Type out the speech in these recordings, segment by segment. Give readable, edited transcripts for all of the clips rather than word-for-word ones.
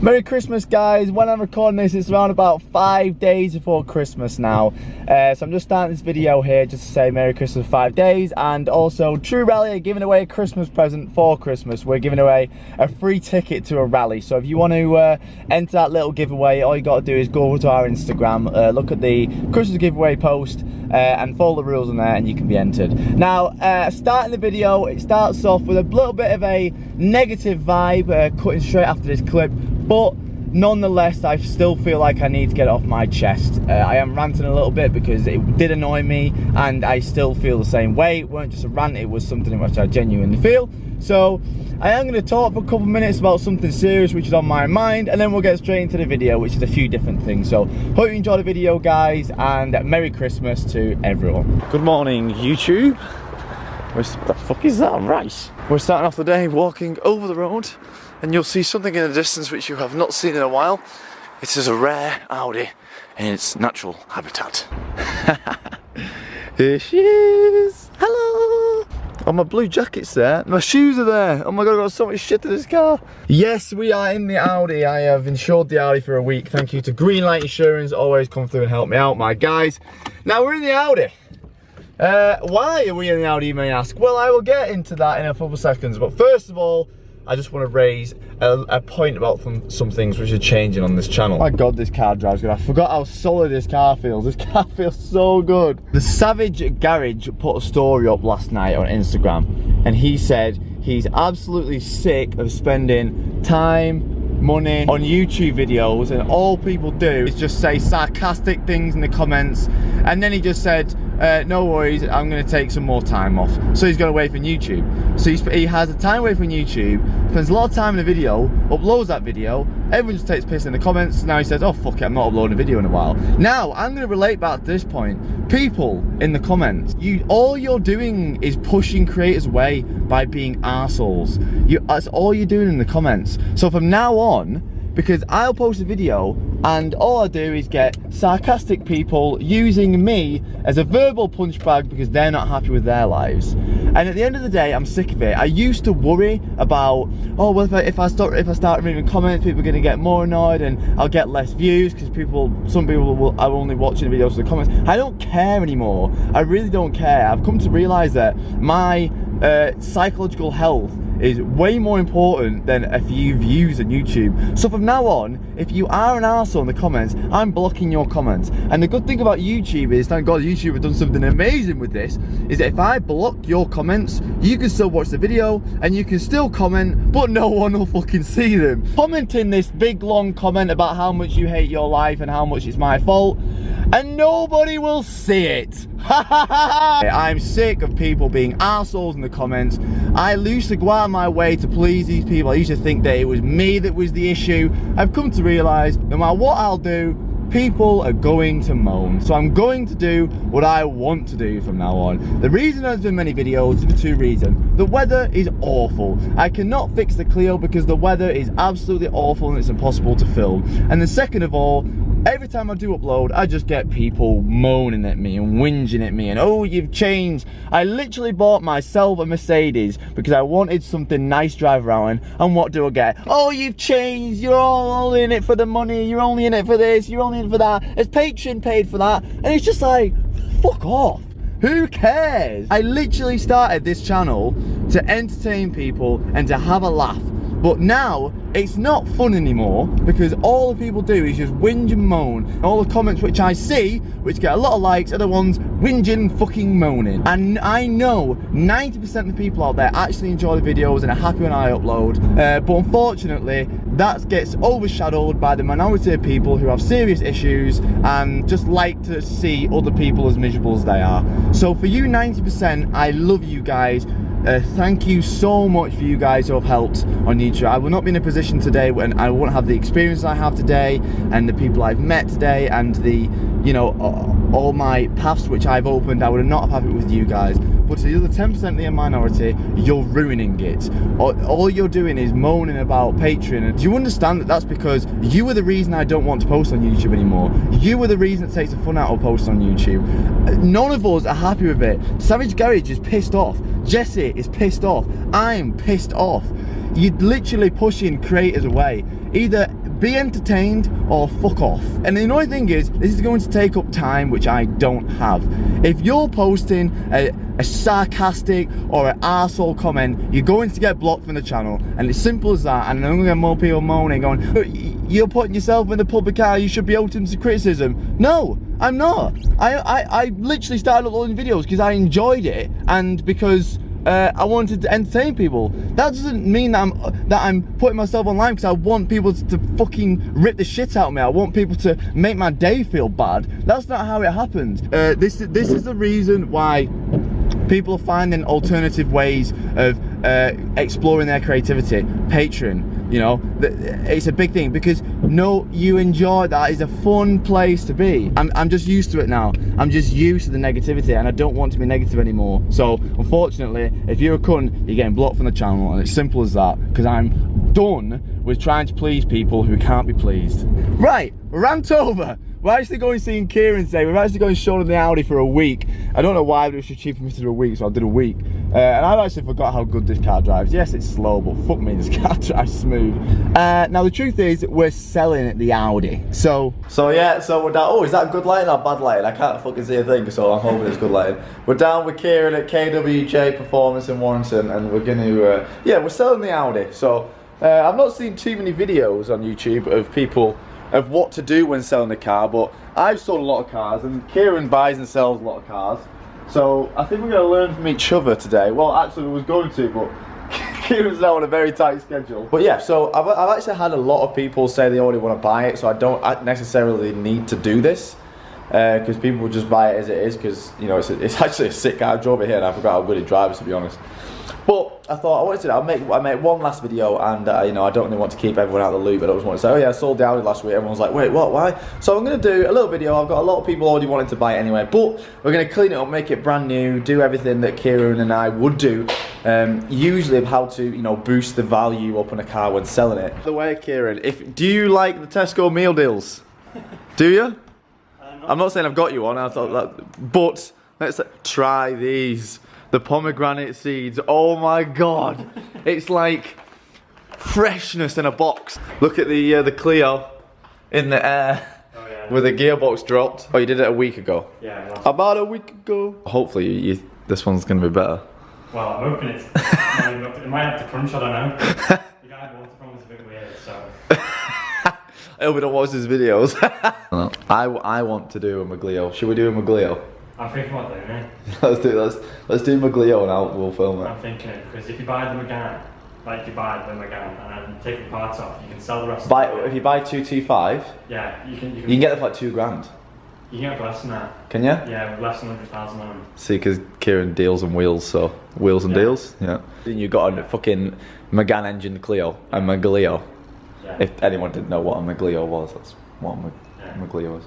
Merry Christmas, guys. When I'm recording this, it's around about 5 days before Christmas now. So I'm just starting this video here just to say Merry Christmas 5 days. And also, True Rally are giving away a Christmas present for Christmas. We're giving away a free ticket to a rally. So if you want to enter that little giveaway, all you got to do is go over to our Instagram, look at the Christmas giveaway post, and follow the rules on there, and you can be entered. Now, starting the video, it starts off with a little bit of a negative vibe, cutting straight after this clip. But nonetheless, I still feel like I need to get it off my chest. I am ranting a little bit because it did annoy me, and I still feel the same way. It weren't just a rant, it was something which I genuinely feel. So I am going to talk for a couple of minutes about something serious which is on my mind, and then we'll get straight into the video, which is a few different things. So hope you enjoy the video, guys, and Merry Christmas to everyone. Good morning, YouTube. What the fuck is that? Rice. We're starting off the day walking over the road, and you'll see something in the distance which you have not seen in a while. It is a rare Audi in its natural habitat. Here she is. Hello. Oh, my blue jacket's there. My shoes are there. Oh my god, I've got so much shit in this car. Yes, we are in the Audi. I have insured the Audi for a week. Thank you to Greenlight Insurance. Always come through and help me out, my guys. Now we're in the Audi. Why are we in the Audi, you may ask? Well, I will get into that in a couple of seconds, but first of all, I just want to raise a point about some things which are changing on this channel. My god, this car drives good. I forgot how solid this car feels. This car feels so good. The Savage Garage put a story up last night on Instagram, and he said he's absolutely sick of spending time, money on YouTube videos, and all people do is just say sarcastic things in the comments. And then he just said, no worries, I'm going to take some more time off. So he's gone away from YouTube. So he has a time away from YouTube, spends a lot of time in a video, uploads that video, everyone just takes piss in the comments. Now he says, oh fuck it, I'm not uploading a video in a while. Now I'm going to relate back to this point. People in the comments, all you're doing is pushing creators away by being arseholes. That's all you're doing in the comments. So from now on, because I'll post a video and all I do is get sarcastic people using me as a verbal punch bag because they're not happy with their lives. And at the end of the day, I'm sick of it. I used to worry about, oh well, if I start reading comments, people are going to get more annoyed and I'll get less views because some people are only watching the videos for the comments. I don't care anymore. I really don't care. I've come to realise that my psychological health is way more important than a few views on YouTube. So from now on, if you are an arsehole in the comments, I'm blocking your comments. And the good thing about YouTube is, thank God YouTube have done something amazing with this, is that if I block your comments, you can still watch the video and you can still comment, but no one will fucking see them. Commenting this big long comment about how much you hate your life and how much it's my fault, and nobody will see it. I'm sick of people being arseholes in the comments. I used to go out of my way to please these people. I used to think that it was me that was the issue. I've come to realise no matter what I'll do, people are going to moan. So I'm going to do what I want to do from now on. The reason there's been many videos is for two reasons. The weather is awful. I cannot fix the Clio because the weather is absolutely awful and it's impossible to film. And then second of all, every time I do upload, I just get people moaning at me and whinging at me and, oh, you've changed. I literally bought myself a Mercedes because I wanted something nice to drive around in, and what do I get? Oh, you've changed, you're all only in it for the money, you're only in it for this, you're only in it for that, it's Patreon paid for that, and it's just like, fuck off. Who cares? I literally started this channel to entertain people and to have a laugh. But now, it's not fun anymore because all the people do is just whinge and moan. And all the comments which I see, which get a lot of likes, are the ones whinging and fucking moaning. And I know 90% of the people out there actually enjoy the videos and are happy when I upload. But unfortunately, that gets overshadowed by the minority of people who have serious issues and just like to see other people as miserable as they are. So for you 90%, I love you guys. Thank you so much for you guys who have helped on YouTube. I will not be in a position today when I won't have the experience I have today and the people I've met today and the, you know, all my paths which I've opened. I would not have had it with you guys. But to the other 10% of the minority, you're ruining it. All you're doing is moaning about Patreon. And do you understand that that's because you were the reason I don't want to post on YouTube anymore? You were the reason it takes the fun out of posts on YouTube. None of us are happy with it. Savage Garage is pissed off. Jesse is pissed off. I'm pissed off. You're literally pushing creators away. Either be entertained or fuck off. And the annoying thing is, this is going to take up time which I don't have. If you're posting a sarcastic or an arsehole comment, you're going to get blocked from the channel, and it's simple as that. And I'm gonna get more people moaning going, you're putting yourself in the public eye, you should be open to criticism. No, I'm not. I literally started uploading videos because I enjoyed it and because I wanted to entertain people. That doesn't mean that I'm putting myself online because I want people to fucking rip the shit out of me. I want people to make my day feel bad. That's not how it happens. This is the reason why people are finding alternative ways of exploring their creativity. Patreon, you know, it's a big thing because no, you enjoy that. It's a fun place to be. I'm just used to it now. I'm just used to the negativity and I don't want to be negative anymore. So unfortunately, if you're a cunt, you're getting blocked from the channel, and it's simple as that, because I'm done with trying to please people who can't be pleased. Right, rant over. We're actually going seeing Kieran today. We're actually going showing the Audi for a week. I don't know why, but it was just cheap for me to do a week, so I did a week. And I actually forgot how good this car drives. Yes, it's slow, but fuck me, this car drives smooth. Now the truth is, we're selling the Audi. So yeah, so we're down. Oh, is that good lighting or bad lighting? I can't fucking see a thing, so I'm hoping it's good lighting. We're down with Kieran at KWJ Performance in Warrington, and we're gonna, yeah, we're selling the Audi. So I've not seen too many videos on YouTube of people of what to do when selling a car, but I've sold a lot of cars, and Kieran buys and sells a lot of cars. So I think we're going to learn from each other today. Well, actually we was going to, but Kieran's now on a very tight schedule. But yeah, so I've actually had a lot of people say they already want to buy it, so I don't necessarily need to do this, because people will just buy it as it is, because, you know, it's actually a sick car. I drove it here and I forgot how good it drives, to be honest. But I thought I wanted to. I make one last video, and you know, I don't really want to keep everyone out of the loop. But I just want to say, oh yeah, I sold the Audi last week. Everyone's like, wait, what? Why? So I'm going to do a little video. I've got a lot of people already wanting to buy it anyway, but we're going to clean it up, make it brand new, do everything that Kieran and I would do, usually of how to, you know, boost the value up on a car when selling it. By the way, Kieran, do you like the Tesco meal deals? Do you? I'm not saying I've got you one. I thought that, but let's try these. The pomegranate seeds, oh my god. It's like freshness in a box. Look at the Clio in the air, oh, yeah, with the gearbox dropped. Oh, you did it a week ago? Yeah. About a week ago. Hopefully this one's gonna be better. Well, I'm hoping it might have to crunch, I don't know. The guy I bought it from was a bit weird, so. I hope we don't watch his videos. I want to do a Maglio. Should we do a Maglio? I'm thinking about doing it. Let's do Maglio and we'll film it. I'm thinking it, because if you buy them again, like you buy them again and then take the parts off, you can sell the rest. If you buy 225, yeah, you can get them for like $2 grand. You can get for less than that. Can you? Yeah, less than 100,000 on them. See, because Kieran deals and wheels, so wheels and deals. Yeah. Then you got a fucking Megane engine Clio, a Maglio. Yeah. If anyone didn't know what a Maglio was, that's what a Maglio is.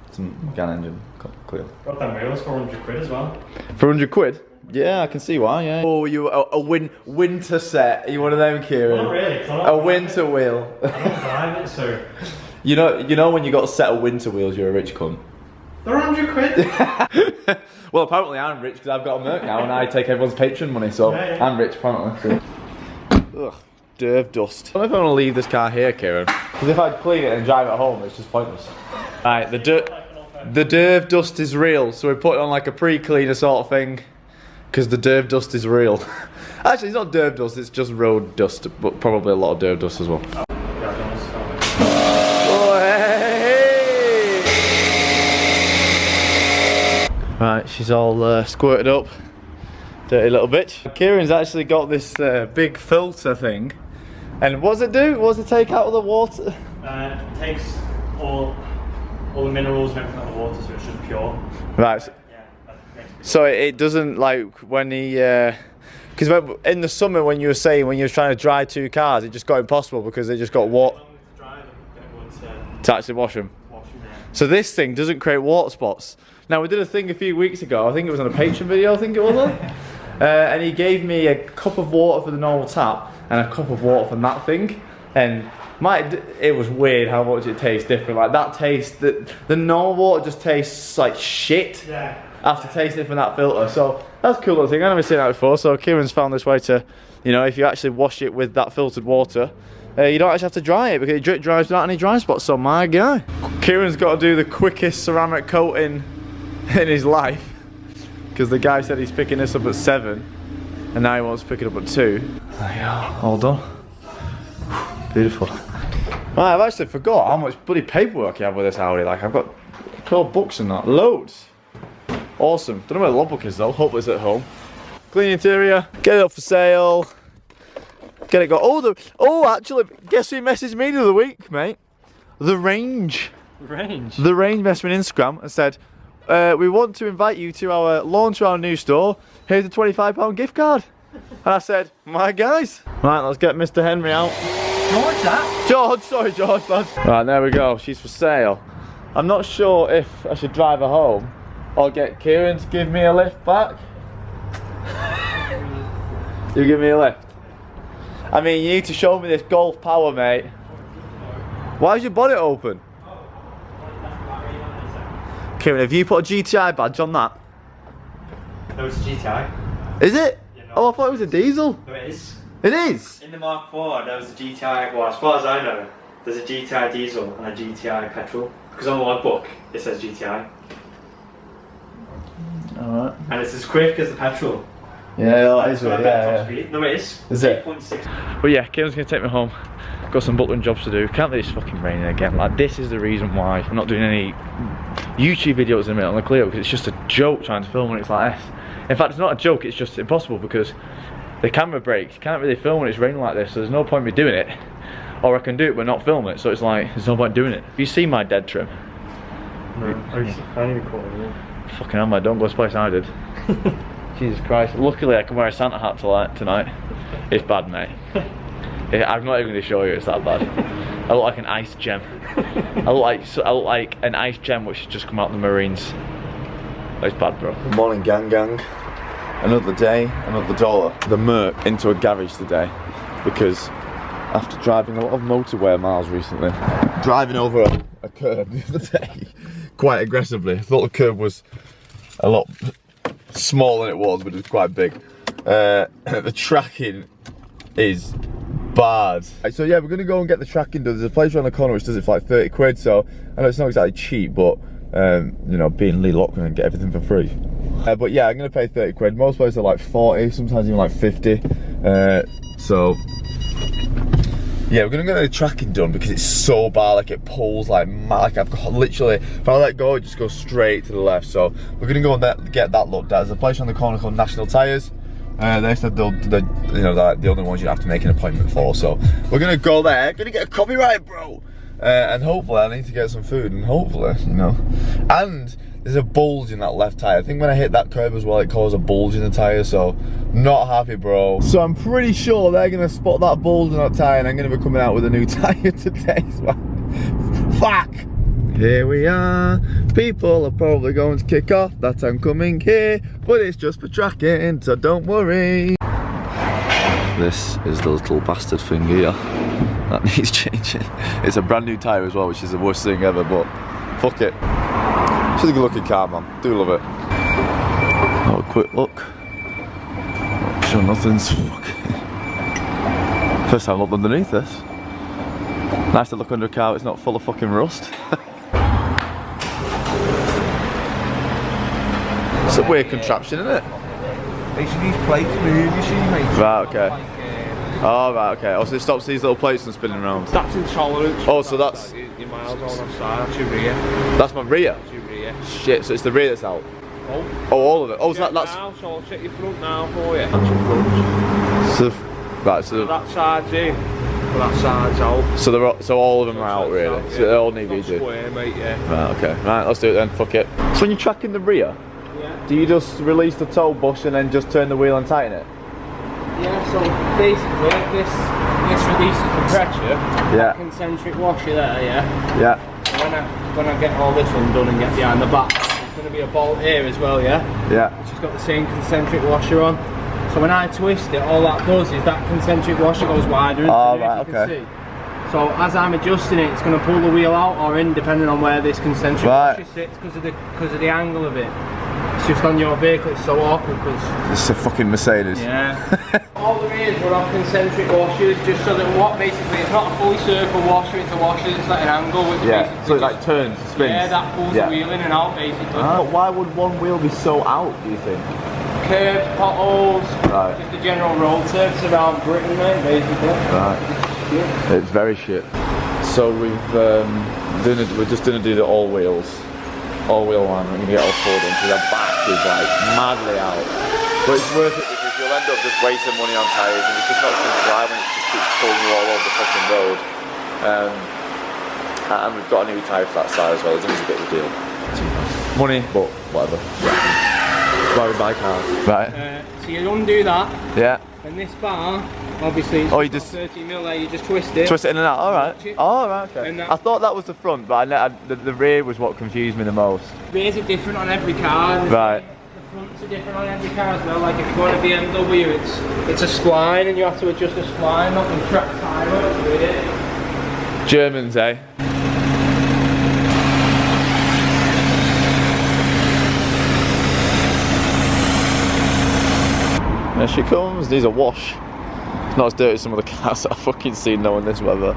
It's a Megane engine Clio. Got them wheels for 100 quid as well. For 100 quid? Yeah, I can see why, yeah. Oh, you a winter set. Are you one of them, Kieran? Not really. A winter wheel. I don't drive it, so. You know when you got a set of winter wheels, you're a rich cunt. They're 100 quid. Well, apparently I'm rich because I've got a Merc now and I take everyone's Patreon money, so yeah. I'm rich apparently. So. Ugh, derv dust. I don't know if I want to leave this car here, Kieran, because if I clean it and drive it home, it's just pointless. Right, the derv dust is real, so we put it on like a pre-cleaner sort of thing, because the derv dust is real. Actually, it's not derv dust, it's just road dust, but probably a lot of derv dust as well. Oh, hey. Right, she's all squirted up. Dirty little bitch. Kieran's actually got this big filter thing. And what does it do? What does it take out of the water? It takes all the minerals and everything out of the water, so it's just pure. Right. So it doesn't, like, when he, because in the summer when you were saying when you were trying to dry two cars, it just got impossible because they just got water to actually wash them. So this thing doesn't create water spots. Now we did a thing a few weeks ago, I think it was on a Patreon video, I think it was on, and he gave me a cup of water for the normal tap and a cup of water from that thing, and it was weird how much it tastes different. Like that taste, the normal water just tastes like shit. Yeah. After tasting it from that filter, so that's a cool little thing. I've never seen that before. So Kieran's found this way to, you know, if you actually wash it with that filtered water, you don't actually have to dry it because it drip dries without any dry spots, so my guy. Kieran's got to do the quickest ceramic coating in his life because the guy said he's picking this up at 7 and now he wants to pick it up at 2. There you go, all done. Beautiful. Right, I've actually forgot how much bloody paperwork you have with this Audi. Like, I've got cold books and that, loads. Awesome. Don't know where the logbook is though, hopefully it's at home. Clean interior, get it up for sale. Get it go. Oh, actually, guess who messaged me the other week, mate? The Range. Range? The Range messaged me on Instagram and said, we want to invite you to our launch of our new store. Here's a £25 gift card. And I said, my guys. Right, let's get Mr. Henry out. George, that? George, sorry, George, lad. Right, there we go. She's for sale. I'm not sure if I should drive her home or get Kieran to give me a lift back. You give me a lift. I mean, you need to show me this Golf power, mate. Why is your bonnet open? Kieran, have you put a GTI badge on that? No, it's a GTI. Is it? Oh, I thought it was a diesel. No, it is. It is? In the Mark IV, there was a GTI, well, as far as I know, there's a GTI diesel and a GTI petrol. Because on the logbook, it says GTI. Alright. And it's as quick as the petrol. Yeah, that is right, yeah. No, it is. Is it? 8.6. But yeah, Kieran's gonna take me home. Got some buttering jobs to do. Can't believe it's fucking raining again. Like, this is the reason why I'm not doing any YouTube videos in a minute on the Clio, because it's just a joke trying to film when it's like this. In fact, it's not a joke, it's just impossible because the camera breaks. You can't really film when it's raining like this, so there's no point in me doing it. Or I can do it but not film it, so it's like, there's no point doing it. Have you seen my dead trim? No, I can't even call it. Fucking hell, mate, don't go as place I did. Jesus Christ. Luckily I can wear a Santa hat tonight. It's bad, mate. I'm not even going to show you, it's that bad. I look like an ice gem. I look like an ice gem which has just come out of the Marines. It's bad, bro. Good morning, gang. Another day, another dollar. The Merc into a garage today because after driving a lot of motorway miles recently, driving over a curb the other day quite aggressively. I thought the curb was a lot smaller than it was, but it was quite big. The tracking is bad. So yeah, we're gonna go and get the tracking done. There's a place around the corner which does it for like 30 quid, so I know it's not exactly cheap, but you know, being Lee Lockwood and get everything for free. But yeah, I'm gonna pay 30 quid. Most places are like 40, sometimes even like 50. So yeah, we're gonna get the tracking done because it's so bad. Like, it pulls like mad. Like, I've got literally, if I let go, it just goes straight to the left. So we're gonna go and get that looked at. There's a place on the corner called National Tyres. They said they're the only ones you have to make an appointment for. So we're gonna go there. Gonna get a copyright, bro. And hopefully I need to get some food, and hopefully, you know. And there's a bulge in that left tyre. I think when I hit that curb as well, it caused a bulge in the tyre, so not happy, bro. So I'm pretty sure they're gonna spot that bulge in that tyre, and I'm gonna be coming out with a new tyre today. So fuck! Here we are. People are probably going to kick off that I'm coming here, but it's just for tracking, so don't worry. This is the little bastard thing here that needs changing. It's a brand new tyre as well, which is the worst thing ever, but fuck it. She's a good looking car, man. Do love it. Oh, a quick look. Sure, nothing's fucking. First time I looked underneath this. Nice to look under a car, it's not full of fucking rust. It's a weird contraption, isn't it? Basically, these plates move, you see, mate. Right, okay. Oh, right, okay. Oh, so it stops these little plates from spinning around. That's intolerance. Oh, so that's... Your miles on that side, that's your rear. That's my rear? That's your rear. Shit, so it's the rear that's out? Oh. Oh, all of it? Oh, so that's... Now, so I'll check your front now for you. That's your front. So, right, so... That side's in, but that side's out. So they're so all of them are out, really? Out, So they all need redo? Square, mate, yeah. Right, okay. Right, let's do it then, fuck it. So when you're tracking the rear, do you just release the tow bush and then just turn the wheel and tighten it? Yeah, so basically this releases the pressure, Yeah. concentric washer there, yeah? Yeah. So when I get all this one done and get behind the back, there's going to be a bolt here as well, yeah? Yeah. Which has got the same concentric washer on. So when I twist it, all that does is that concentric washer goes wider into Oh, here, right, if you okay. can see. So as I'm adjusting it, it's going to pull the wheel out or in depending on where this concentric Right. washer sits because of the angle of it. As just on your vehicle, it's so awkward because... It's a fucking Mercedes. Yeah. All there is, we're off concentric washers, just so that what basically, it's not a fully circle washer, it's a washer that's like an angle, which So it like turns, spins. Yeah, that pulls the wheel in and out basically. But why would one wheel be so out, do you think? Curbs, potholes, right. Just the general road surface around Britain, mate, basically. Right. It's very shit. So we're just gonna do the all-wheel one. I'm gonna get all four done because our back is like madly out. But it's worth it because you'll end up just wasting money on tyres and it's just not fun to drive when it just keeps pulling you all over the fucking road. And we've got a new tyre for that side as well. It's always a bit of a deal. Money, but whatever. Why we buy cars. Right. So you undo that. Yeah. And this bar, obviously, it's you just 30 mil there, you just twist it. Twist it in and out, alright. Oh, right, okay. I thought that was the front, but the rear was what confused me the most. Rears are different on every car. Right. The fronts are different on every car as well. Like if you want a BMW, it's a spline and you have to adjust the spline, not the track tyre with it. Germans, eh? There she comes, needs a wash. It's not as dirty as some of the cars that I've fucking seen now in this weather.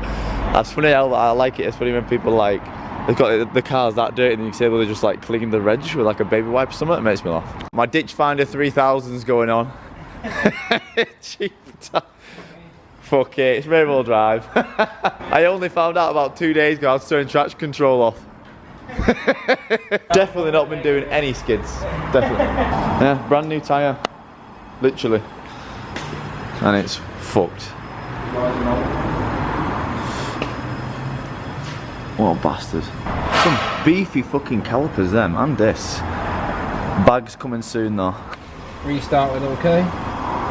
That's funny how I like it. It's funny when people like, they've got the cars that dirty and you can say, well, they're just like cleaning the reg with like a baby wipe or something. It makes me laugh. My ditch finder 3000's going on. Cheap time. Fuck it, it's rear wheel drive. I only found out about 2 days ago I was turning traction control off. Definitely not been doing any skids. Definitely. Yeah, brand new tyre. Literally. And it's fucked. What a bastard. Some beefy fucking calipers them, and this. Bags coming soon though. Restart with okay.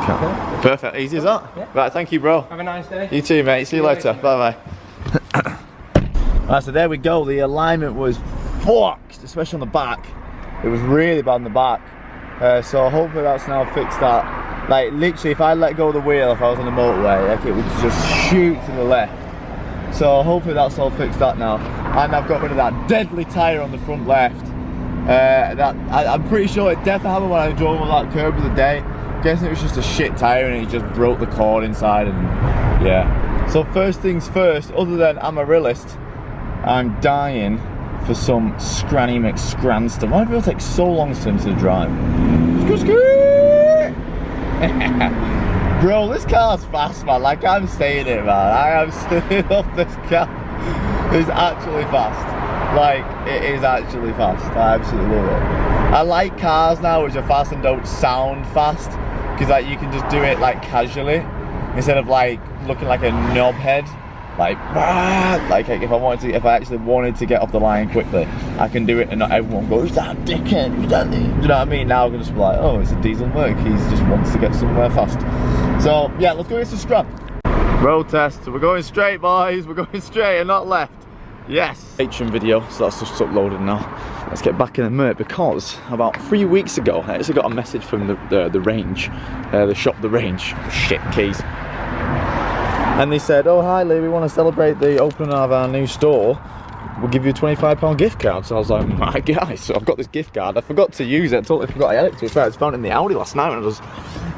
Okay. Perfect, easy as that? Yeah. Right, thank you bro. Have a nice day. You too mate, see you later. Bye bye. Right, so there we go, the alignment was fucked, especially on the back. It was really bad on the back. So hopefully that's now fixed that. Like literally if I let go of the wheel, if I was on the motorway, like it would just shoot to the left. So hopefully that's all fixed that now. And I've got rid of that deadly tyre on the front left. I'm pretty sure it definitely happened when I drove on that curb of the day. I'm guessing it was just a shit tyre and it just broke the cord inside and yeah. So first things first, other than I'm a realist, I'm dying for some Scranny McScran stuff. Why do it take so long to drive? Bro, this car's fast, man. Like I'm saying it, man. I absolutely love this car. It's actually fast. Like it is actually fast. I absolutely love it. I like cars now which are fast and don't sound fast, because like you can just do it like casually instead of like looking like a knobhead. Like if I actually wanted to get off the line quickly, I can do it and not everyone goes, "Who's that dickhead? Who's that?" Do you know what I mean? Now I can just be like, oh, it's a diesel Merc, he just wants to get somewhere fast. So yeah, let's go into scrap. Road test, we're going straight boys, we're going straight and not left. Yes. Patreon video, so that's just uploaded now. Let's get back in the Merc because about 3 weeks ago, I actually got a message from the range, the shop, the range, shit keys. And they said, oh hi Lee, we want to celebrate the opening of our new store. We'll give you a £25 gift card. So I was like, my guy, so I've got this gift card. I forgot to use it, I totally forgot I had it to be fair. I found it in the Audi last night when I was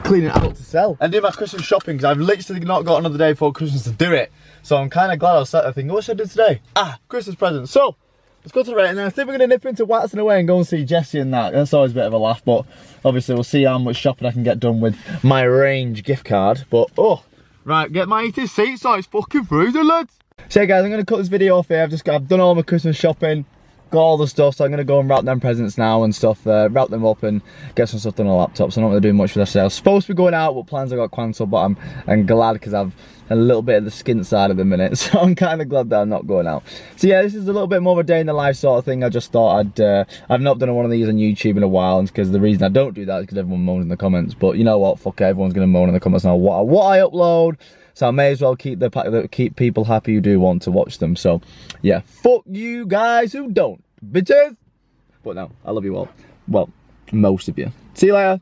cleaning it out to sell. And did my Christmas shopping because I've literally not got another day before Christmas to do it. So I'm kind of glad I was sat there thinking, what should I do today? Ah, Christmas presents. So let's go to the rate and then I think we're going to nip into Watson away and go and see Jessie and that. That's always a bit of a laugh, but obviously we'll see how much shopping I can get done with my range gift card. But oh. Right, get my heated seats so it's fucking freezing, lads. So yeah, guys, I'm going to cut this video off here. I've done all my Christmas shopping, got all the stuff, so I'm going to go and wrap them presents now and stuff, wrap them up and get some stuff done on a laptop. So I'm not going to do much for this day. I was supposed to be going out, but plans I got cancelled, but I'm glad because I've a little bit of the skint side at the minute, so I'm kind of glad that I'm not going out. So yeah, this is a little bit more of a day in the life sort of thing. I just thought I've not done one of these on YouTube in a while, and because the reason I don't do that is because everyone moans in the comments. But you know what, fuck it, everyone's going to moan in the comments now what I upload. So I may as well keep people happy who do want to watch them. So yeah, fuck you guys who don't, bitches. But no, I love you all. Well, most of you. See you later.